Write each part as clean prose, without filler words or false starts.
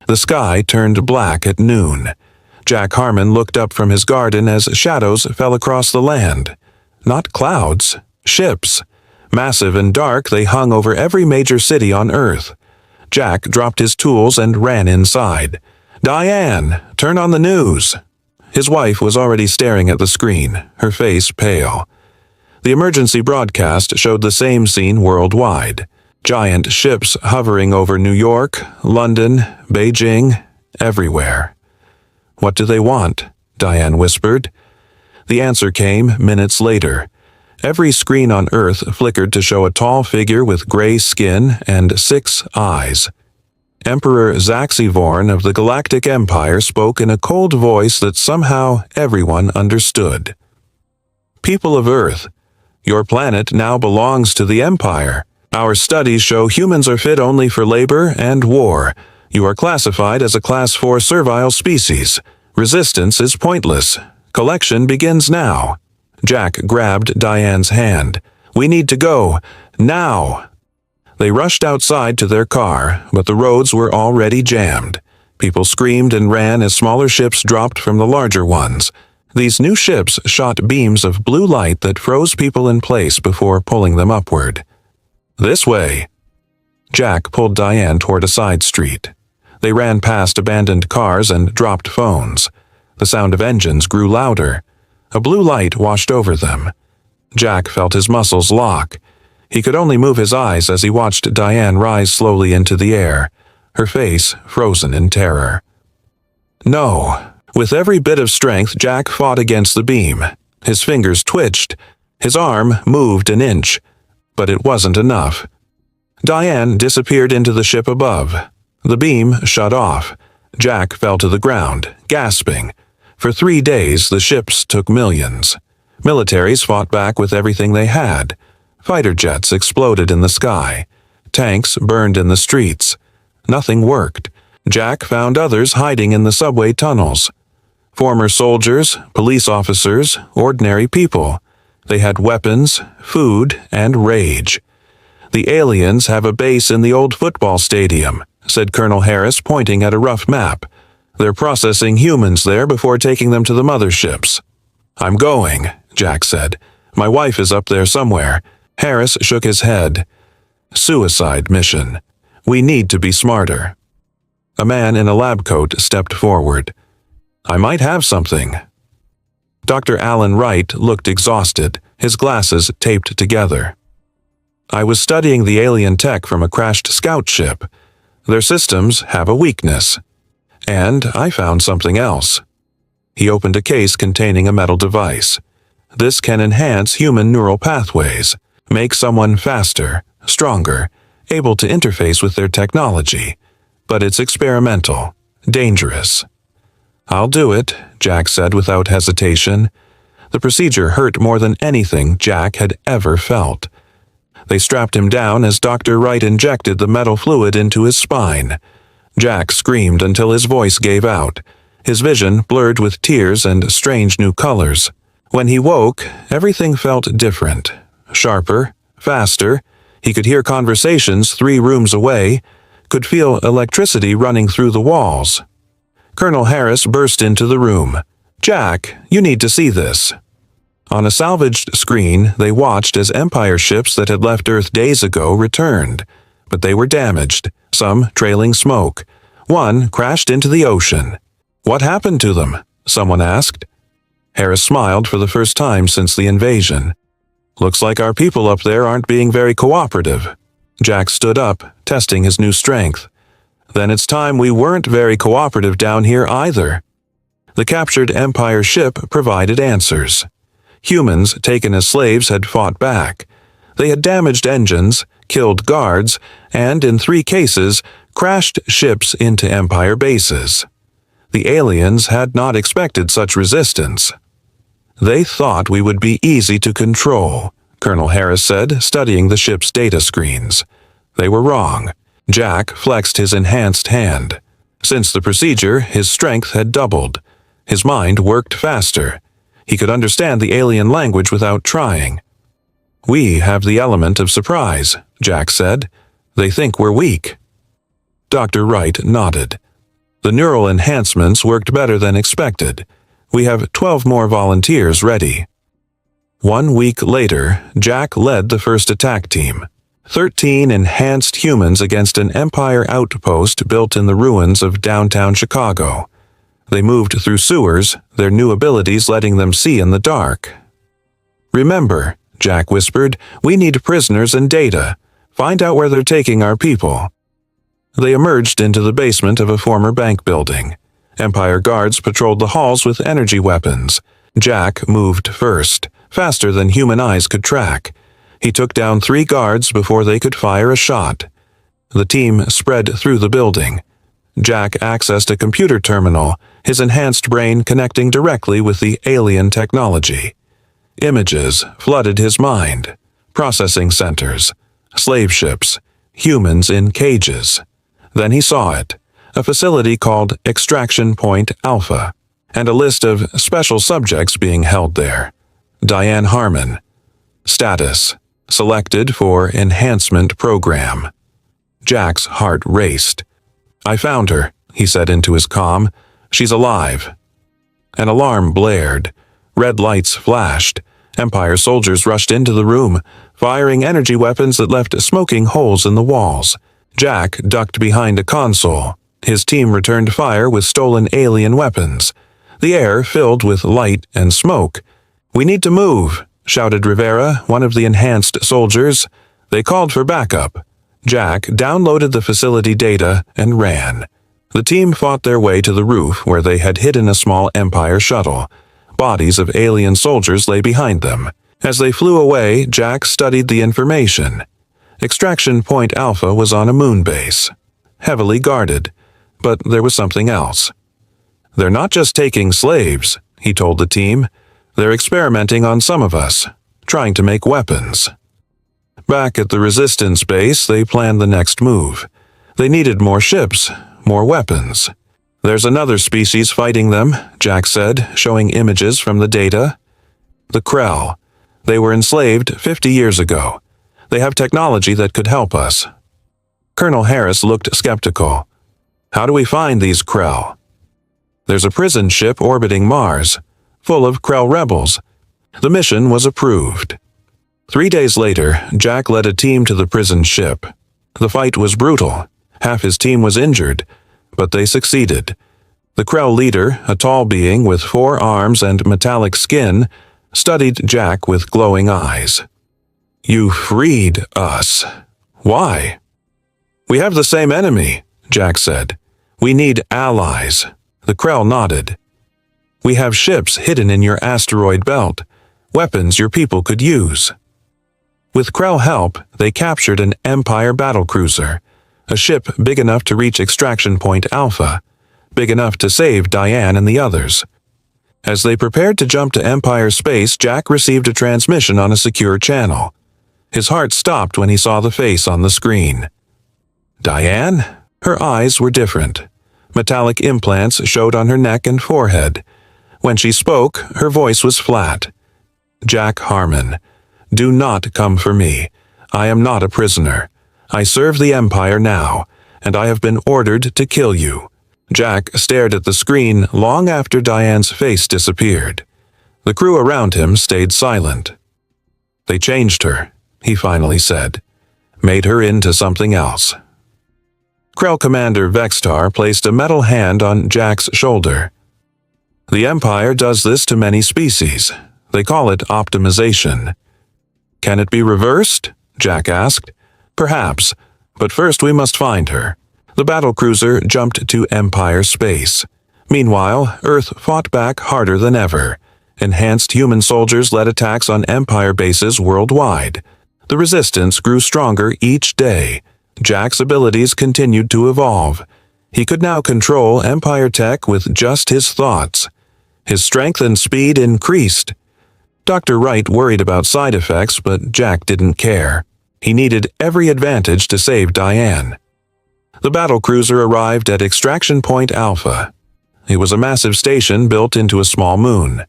The sky turned black at noon. Jack Harmon looked up from his garden as shadows fell across the land. Not clouds, ships. Massive and dark, they hung over every major city on Earth. Jack dropped his tools and ran inside. "Diane, turn on the news." His wife was already staring at the screen, her face pale. The emergency broadcast showed the same scene worldwide. Giant ships hovering over New York, London, Beijing, everywhere. "What do they want?" Diane whispered. The answer came minutes later. Every screen on Earth flickered to show a tall figure with gray skin and 6 eyes. Emperor Zaxivorn of the Galactic Empire spoke in a cold voice that somehow everyone understood. "People of Earth, your planet now belongs to the Empire. Our studies show humans are fit only for labor and war. You are classified as a Class 4 servile species. Resistance is pointless. Collection begins now." Jack grabbed Diane's hand. "We need to go. Now!" They rushed outside to their car, but the roads were already jammed. People screamed and ran as smaller ships dropped from the larger ones. These new ships shot beams of blue light that froze people in place before pulling them upward. "This way." Jack pulled Diane toward a side street. They ran past abandoned cars and dropped phones. The sound of engines grew louder. A blue light washed over them. Jack felt his muscles lock. He could only move his eyes as he watched Diane rise slowly into the air, her face frozen in terror. No. With every bit of strength, Jack fought against the beam. His fingers twitched. His arm moved an inch. But it wasn't enough. Diane disappeared into the ship above. The beam shut off. Jack fell to the ground, gasping. For 3 days, the ships took millions. Militaries fought back with everything they had. Fighter jets exploded in the sky. Tanks burned in the streets. Nothing worked. Jack found others hiding in the subway tunnels. Former soldiers, police officers, ordinary people. They had weapons, food, and rage. "The aliens have a base in the old football stadium," said Colonel Harris, pointing at a rough map. "They're processing humans there before taking them to the motherships." "I'm going," Jack said. "My wife is up there somewhere." Harris shook his head. "Suicide mission. We need to be smarter." A man in a lab coat stepped forward. "I might have something." Dr. Alan Wright looked exhausted, his glasses taped together. "I was studying the alien tech from a crashed scout ship. Their systems have a weakness. And I found something else." He opened a case containing a metal device. "This can enhance human neural pathways, make someone faster, stronger, able to interface with their technology. But it's experimental, dangerous." "I'll do it," Jack said without hesitation. The procedure hurt more than anything Jack had ever felt. They strapped him down as Dr. Wright injected the metal fluid into his spine. Jack screamed until his voice gave out. His vision blurred with tears and strange new colors. When he woke, everything felt different. Sharper, faster. He could hear conversations 3 rooms away, could feel electricity running through the walls. Colonel Harris burst into the room. "Jack, you need to see this." On a salvaged screen, they watched as Empire ships that had left Earth days ago returned. But they were damaged, some trailing smoke. One crashed into the ocean. "What happened to them?" someone asked. Harris smiled for the first time since the invasion. "Looks like our people up there aren't being very cooperative." Jack stood up, testing his new strength. "Then it's time we weren't very cooperative down here either." The captured Empire ship provided answers. Humans taken as slaves had fought back. They had damaged engines, killed guards, and, in 3 cases, crashed ships into Empire bases. The aliens had not expected such resistance. "They thought we would be easy to control," Colonel Harris said, studying the ship's data screens. They were wrong. Jack flexed his enhanced hand. Since the procedure, his strength had doubled. His mind worked faster. He could understand the alien language without trying. "We have the element of surprise," Jack said. "They think we're weak." Dr. Wright nodded. The neural enhancements worked better than expected. We have 12 more volunteers ready. 1 week later, Jack led the first attack team. 13 enhanced humans against an Empire outpost built in the ruins of downtown Chicago. They moved through sewers, their new abilities letting them see in the dark. "Remember," Jack whispered, "we need prisoners and data. Find out where they're taking our people." They emerged into the basement of a former bank building. Empire guards patrolled the halls with energy weapons. Jack moved first, faster than human eyes could track. He took down 3 guards before they could fire a shot. The team spread through the building. Jack accessed a computer terminal, his enhanced brain connecting directly with the alien technology. Images flooded his mind. Processing centers, slave ships, humans in cages. Then he saw it, a facility called Extraction Point Alpha, and a list of special subjects being held there. Diane Harmon. Status: selected for Enhancement Program. Jack's heart raced. "I found her," he said into his comm. "She's alive." An alarm blared. Red lights flashed. Empire soldiers rushed into the room, firing energy weapons that left smoking holes in the walls. Jack ducked behind a console. His team returned fire with stolen alien weapons. The air filled with light and smoke. "We need to move," shouted Rivera, one of the enhanced soldiers. They called for backup. Jack downloaded the facility data and ran. The team fought their way to the roof where they had hidden a small Empire shuttle. Bodies of alien soldiers lay behind them. As they flew away, Jack studied the information. Extraction Point Alpha was on a moon base, heavily guarded, but there was something else. "They're not just taking slaves," he told the team. "They're experimenting on some of us, trying to make weapons." Back at the Resistance base, they planned the next move. They needed more ships, more weapons. "There's another species fighting them," Jack said, showing images from the data. "The Krell. They were enslaved 50 years ago. They have technology that could help us." Colonel Harris looked skeptical. "How do we find these Krell?" "There's a prison ship orbiting Mars, full of Krell rebels." The mission was approved. 3 days later, Jack led a team to the prison ship. The fight was brutal. Half his team was injured, but they succeeded. The Krell leader, a tall being with 4 arms and metallic skin, studied Jack with glowing eyes. "You freed us. Why?" "We have the same enemy," Jack said. "We need allies." The Krell nodded. "We have ships hidden in your asteroid belt, weapons your people could use." With Krell help, they captured an Empire battlecruiser, a ship big enough to reach Extraction Point Alpha, big enough to save Diane and the others. As they prepared to jump to Empire space, Jack received a transmission on a secure channel. His heart stopped when he saw the face on the screen. Diane? Her eyes were different. Metallic implants showed on her neck and forehead. When she spoke, her voice was flat. "Jack Harmon, do not come for me. I am not a prisoner. I serve the Empire now, and I have been ordered to kill you." Jack stared at the screen long after Diane's face disappeared. The crew around him stayed silent. "They changed her," he finally said. "Made her into something else." Krell Commander Vextar placed a metal hand on Jack's shoulder. "The Empire does this to many species. They call it optimization." "Can it be reversed?" Jack asked. "Perhaps, but first we must find her." The battlecruiser jumped to Empire space. Meanwhile, Earth fought back harder than ever. Enhanced human soldiers led attacks on Empire bases worldwide. The resistance grew stronger each day. Jack's abilities continued to evolve. He could now control Empire tech with just his thoughts. His strength and speed increased. Dr. Wright worried about side effects, but Jack didn't care. He needed every advantage to save Diane. The battlecruiser arrived at Extraction Point Alpha. It was a massive station built into a small moon.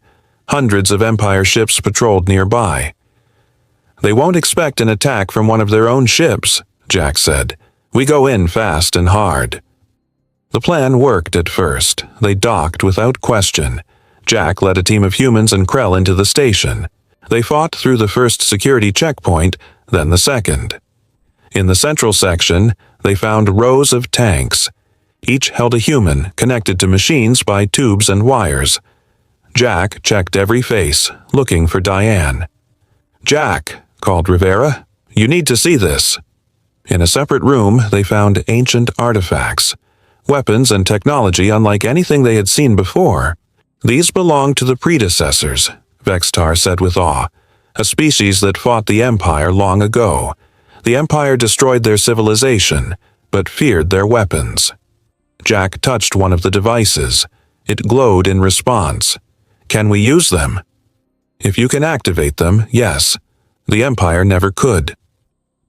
Hundreds of Empire ships patrolled nearby. "They won't expect an attack from one of their own ships," Jack said. "We go in fast and hard." The plan worked at first. They docked without question. Jack led a team of humans and Krell into the station. They fought through the first security checkpoint, then the second. In the central section, they found rows of tanks. Each held a human connected to machines by tubes and wires. Jack checked every face, looking for Diane. "Jack," called Rivera, "you need to see this." In a separate room, they found ancient artifacts, weapons and technology unlike anything they had seen before. "These belong to the predecessors," Vextar said with awe, "a species that fought the Empire long ago. The Empire destroyed their civilization, but feared their weapons." Jack touched one of the devices. It glowed in response. "Can we use them?" "If you can activate them, yes. The Empire never could."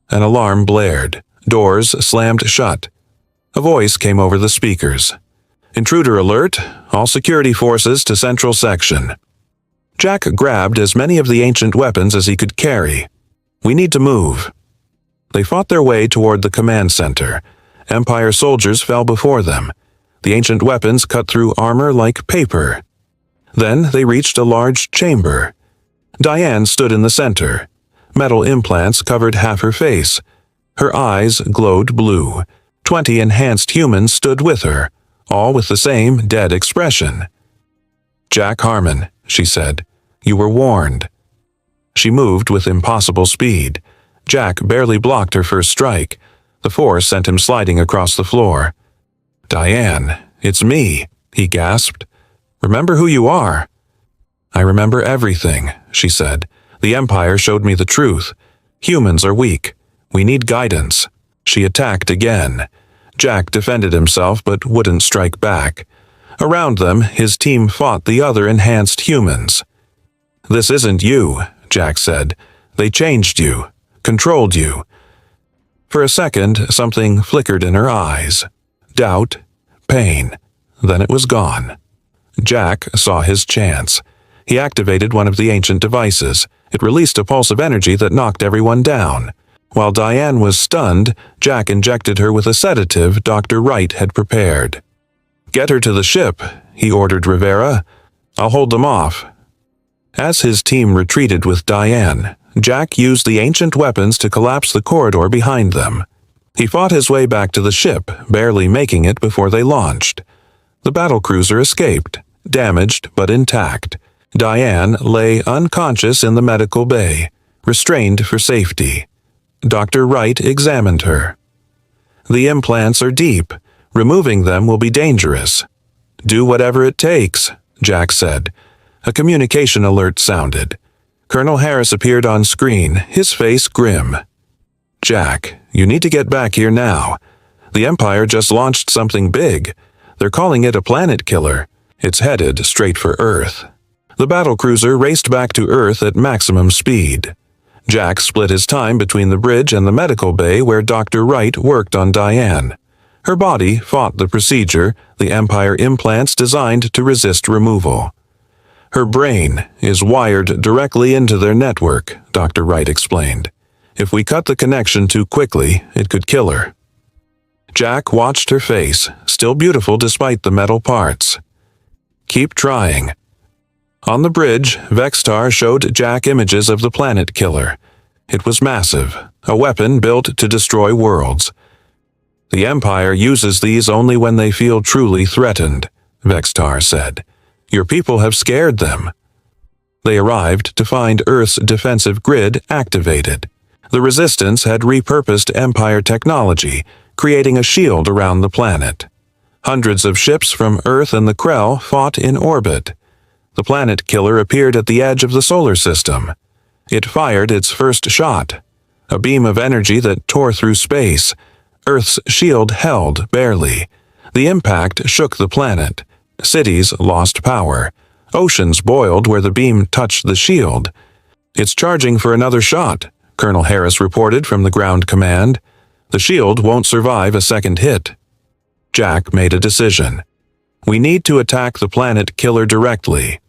An alarm blared. Doors slammed shut. A voice came over the speakers. "Intruder alert! All security forces to Central Section." Jack grabbed as many of the ancient weapons as he could carry. "We need to move." They fought their way toward the command center. Empire soldiers fell before them. The ancient weapons cut through armor like paper. Then they reached a large chamber. Diane stood in the center. Metal implants covered half her face. Her eyes glowed blue. 20 enhanced humans stood with her, all with the same dead expression. "Jack Harmon," she said, "you were warned." She moved with impossible speed. Jack barely blocked her first strike. The force sent him sliding across the floor. "Diane, it's me," he gasped. "Remember who you are." "I remember everything," she said. "The Empire showed me the truth. Humans are weak. We need guidance." She attacked again. Jack defended himself but wouldn't strike back. Around them, his team fought the other enhanced humans. "This isn't you," Jack said. "They changed you, controlled you." For a second, something flickered in her eyes. Doubt, pain. Then it was gone. Jack saw his chance. He activated one of the ancient devices. It released a pulse of energy that knocked everyone down. While Diane was stunned, Jack injected her with a sedative Dr. Wright had prepared. "Get her to the ship," he ordered Rivera. "I'll hold them off." As his team retreated with Diane, Jack used the ancient weapons to collapse the corridor behind them. He fought his way back to the ship, barely making it before they launched. The battlecruiser escaped, damaged but intact. Diane lay unconscious in the medical bay, restrained for safety. Dr. Wright examined her. "The implants are deep. Removing them will be dangerous." "Do whatever it takes," Jack said. A communication alert sounded. Colonel Harris appeared on screen, his face grim. "Jack, you need to get back here now. The Empire just launched something big. They're calling it a planet killer. It's headed straight for Earth." The battlecruiser raced back to Earth at maximum speed. Jack split his time between the bridge and the medical bay where Dr. Wright worked on Diane. Her body fought the procedure, the Empire implants designed to resist removal. "Her brain is wired directly into their network," Dr. Wright explained. "If we cut the connection too quickly, it could kill her." Jack watched her face, still beautiful despite the metal parts. "Keep trying." On the bridge, Vextar showed Jack images of the planet killer. It was massive, a weapon built to destroy worlds. "The Empire uses these only when they feel truly threatened," Vextar said. "Your people have scared them." They arrived to find Earth's defensive grid activated. The Resistance had repurposed Empire technology, creating a shield around the planet. Hundreds of ships from Earth and the Krell fought in orbit. The planet killer appeared at the edge of the solar system. It fired its first shot, a beam of energy that tore through space. Earth's shield held barely. The impact shook the planet. Cities lost power. Oceans boiled where the beam touched the shield. "It's charging for another shot," Colonel Harris reported from the ground command. "The shield won't survive a second hit." Jack made a decision. "We need to attack the planet killer directly."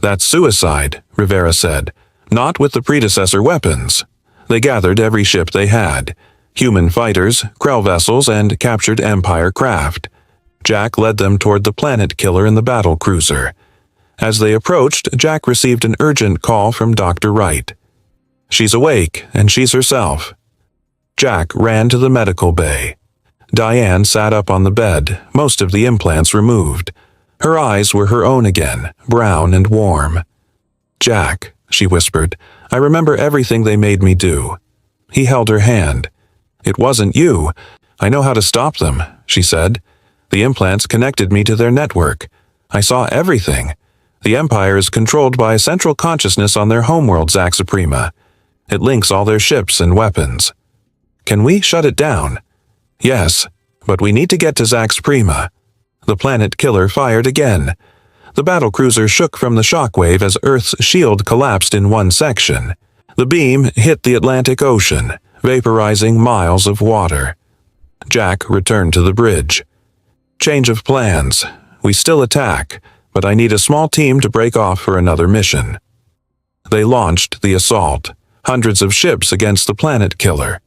"That's suicide," Rivera said. "Not with the predecessor weapons." They gathered every ship they had. Human fighters, Krell vessels, and captured Empire craft. Jack led them toward the planet killer in the battle cruiser. As they approached, Jack received an urgent call from Dr. Wright. "She's awake, and she's herself." Jack ran to the medical bay. Diane sat up on the bed, most of the implants removed. Her eyes were her own again, brown and warm. "Jack," she whispered, "I remember everything they made me do." He held her hand. "It wasn't you. I know how to stop them," she said. "The implants connected me to their network. I saw everything. The Empire is controlled by a central consciousness on their homeworld, Zaxaprima. It links all their ships and weapons. Can we shut it down?" "Yes, but we need to get to Zaxaprima." The planet killer fired again. The battlecruiser shook from the shockwave as Earth's shield collapsed in one section. The beam hit the Atlantic Ocean, vaporizing miles of water. Jack returned to the bridge. "Change of plans. We still attack, but I need a small team to break off for another mission." They launched the assault, hundreds of ships against the planet killer.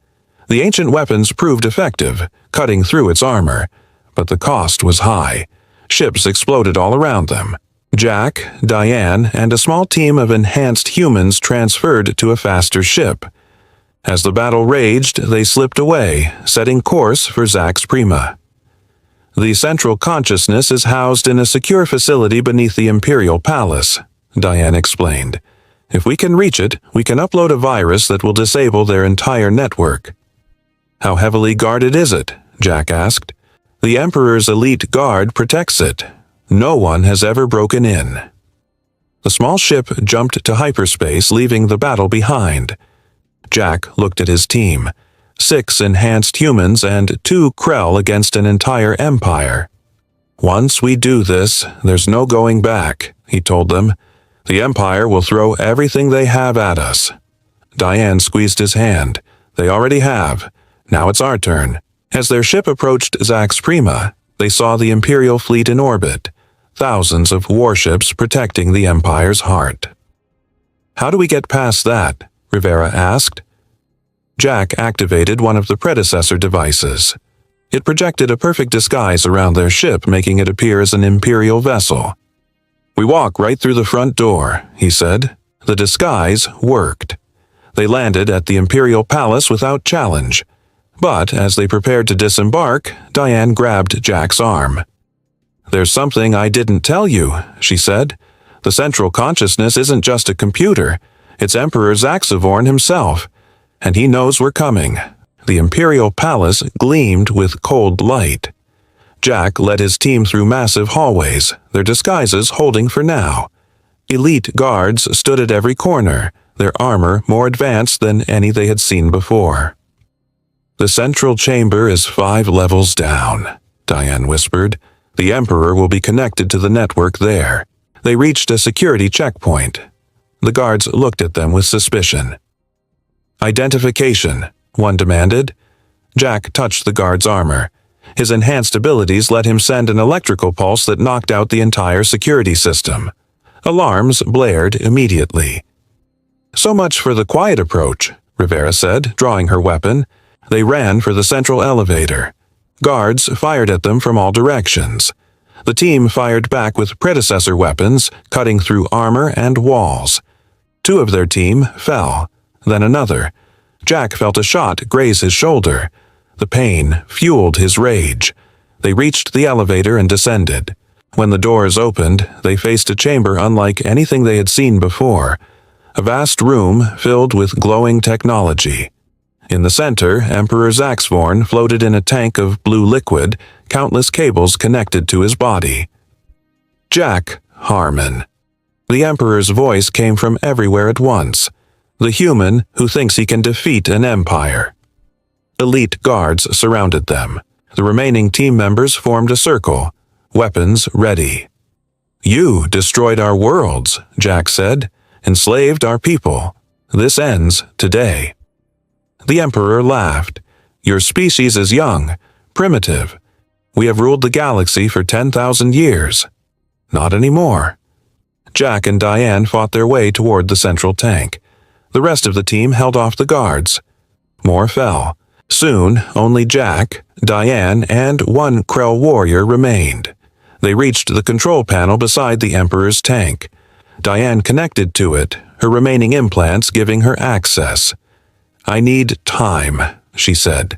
The ancient weapons proved effective, cutting through its armor, but the cost was high. Ships exploded all around them. Jack, Diane, and a small team of enhanced humans transferred to a faster ship. As the battle raged, they slipped away, setting course for Zaxaprima. "The central consciousness is housed in a secure facility beneath the Imperial Palace," Diane explained. "If we can reach it, we can upload a virus that will disable their entire network." "How heavily guarded is it?" Jack asked. "The Emperor's elite guard protects it. No one has ever broken in." The small ship jumped to hyperspace, leaving the battle behind. Jack looked at his team. 6 enhanced humans and 2 Krell against an entire empire. "Once we do this, there's no going back," he told them. "The Empire will throw everything they have at us." Diane squeezed his hand. "They already have. Now it's our turn." As their ship approached Zaxaprima, they saw the Imperial fleet in orbit, thousands of warships protecting the Empire's heart. "How do we get past that?" Rivera asked. Jack activated one of the predecessor devices. It projected a perfect disguise around their ship, making it appear as an Imperial vessel. "We walk right through the front door," he said. The disguise worked. They landed at the Imperial Palace without challenge. But as they prepared to disembark, Diane grabbed Jack's arm. "There's something I didn't tell you," she said. "The central consciousness isn't just a computer. It's Emperor Zaxavorn himself. And he knows we're coming." The Imperial Palace gleamed with cold light. Jack led his team through massive hallways, their disguises holding for now. Elite guards stood at every corner, their armor more advanced than any they had seen before. "The central chamber is 5 levels down," Diane whispered. "The Emperor will be connected to the network there." They reached a security checkpoint. The guards looked at them with suspicion. "Identification," one demanded. Jack touched the guard's armor. His enhanced abilities let him send an electrical pulse that knocked out the entire security system. Alarms blared immediately. "So much for the quiet approach," Rivera said, drawing her weapon. They ran for the central elevator. Guards fired at them from all directions. The team fired back with predecessor weapons, cutting through armor and walls. 2 of their team fell, then another. Jack felt a shot graze his shoulder. The pain fueled his rage. They reached the elevator and descended. When the doors opened, they faced a chamber unlike anything they had seen before. A vast room filled with glowing technology. In the center, Emperor Zaxavorn floated in a tank of blue liquid, countless cables connected to his body. "Jack Harmon." The Emperor's voice came from everywhere at once. The human who thinks he can defeat an empire. Elite guards surrounded them. The remaining team members formed a circle, weapons ready. "You destroyed our worlds," Jack said, "enslaved our people. This ends today." The Emperor laughed. "Your species is young, primitive. We have ruled the galaxy for 10,000 years. Not anymore." Jack and Diane fought their way toward the central tank. The rest of the team held off the guards. More fell. Soon, only Jack, Diane, and one Krell warrior remained. They reached the control panel beside the Emperor's tank. Diane connected to it, her remaining implants giving her access. "I need time," she said.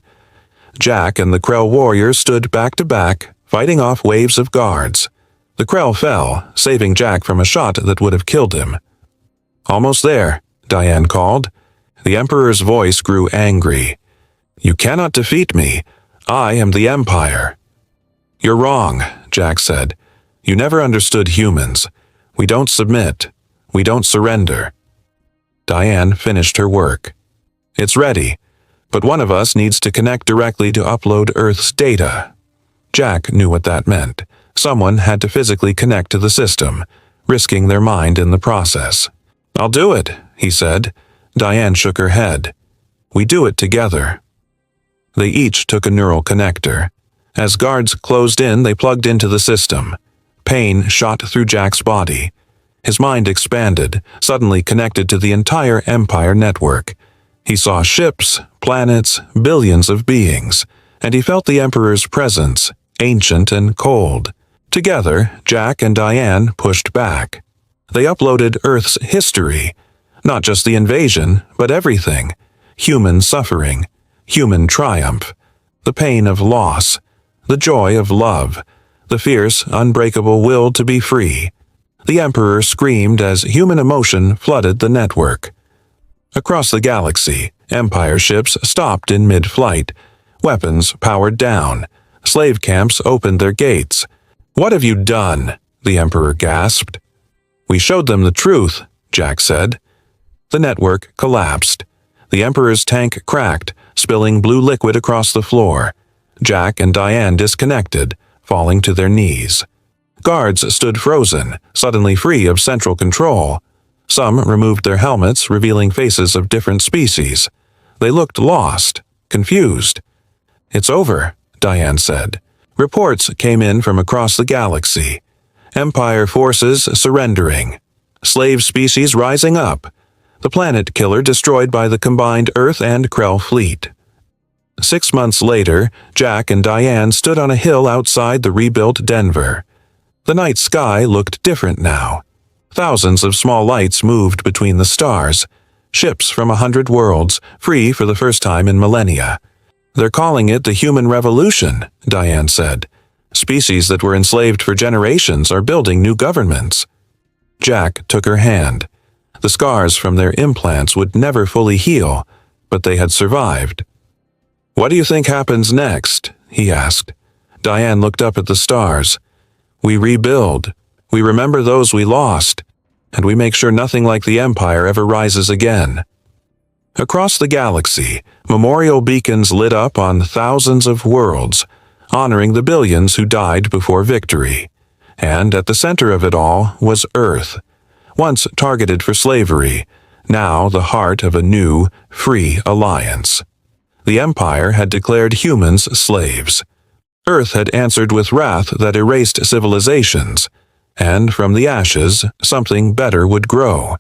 Jack and the Krell warrior stood back to back, fighting off waves of guards. The Krell fell, saving Jack from a shot that would have killed him. "Almost there," Diane called. The Emperor's voice grew angry. "You cannot defeat me. I am the Empire." "You're wrong," Jack said. "You never understood humans. We don't submit. We don't surrender." Diane finished her work. "It's ready, but one of us needs to connect directly to upload Earth's data." Jack knew what that meant. Someone had to physically connect to the system, risking their mind in the process. "I'll do it," he said. Diane shook her head. "We do it together." They each took a neural connector. As guards closed in, they plugged into the system. Pain shot through Jack's body. His mind expanded, suddenly connected to the entire Empire network. He saw ships, planets, billions of beings, and he felt the Emperor's presence, ancient and cold. Together, Jack and Diane pushed back. They uploaded Earth's history, not just the invasion, but everything. Human suffering, human triumph, the pain of loss, the joy of love, the fierce, unbreakable will to be free. The Emperor screamed as human emotion flooded the network. Across the galaxy, Empire ships stopped in mid-flight, weapons powered down. Slave camps opened their gates. "What have you done?" the Emperor gasped. "We showed them the truth," Jack said. The network collapsed. The Emperor's tank cracked, spilling blue liquid across the floor. Jack and Diane disconnected, falling to their knees. Guards stood frozen, suddenly free of central control. Some removed their helmets, revealing faces of different species. They looked lost, confused. "It's over," Diane said. Reports came in from across the galaxy. Empire forces surrendering. Slave species rising up. The planet killer destroyed by the combined Earth and Krell fleet. 6 months later, Jack and Diane stood on a hill outside the rebuilt Denver. The night sky looked different now. Thousands of small lights moved between the stars. Ships from 100 worlds, free for the first time in millennia. "They're calling it the human revolution," Diane said. "Species that were enslaved for generations are building new governments." Jack took her hand. The scars from their implants would never fully heal, but they had survived. "What do you think happens next?" he asked. Diane looked up at the stars. "We rebuild. We remember those we lost, and we make sure nothing like the Empire ever rises again." Across the galaxy, memorial beacons lit up on thousands of worlds, honoring the billions who died before victory. And at the center of it all was Earth, once targeted for slavery, now the heart of a new, free alliance. The Empire had declared humans slaves. Earth had answered with wrath that erased civilizations, and from the ashes something better would grow.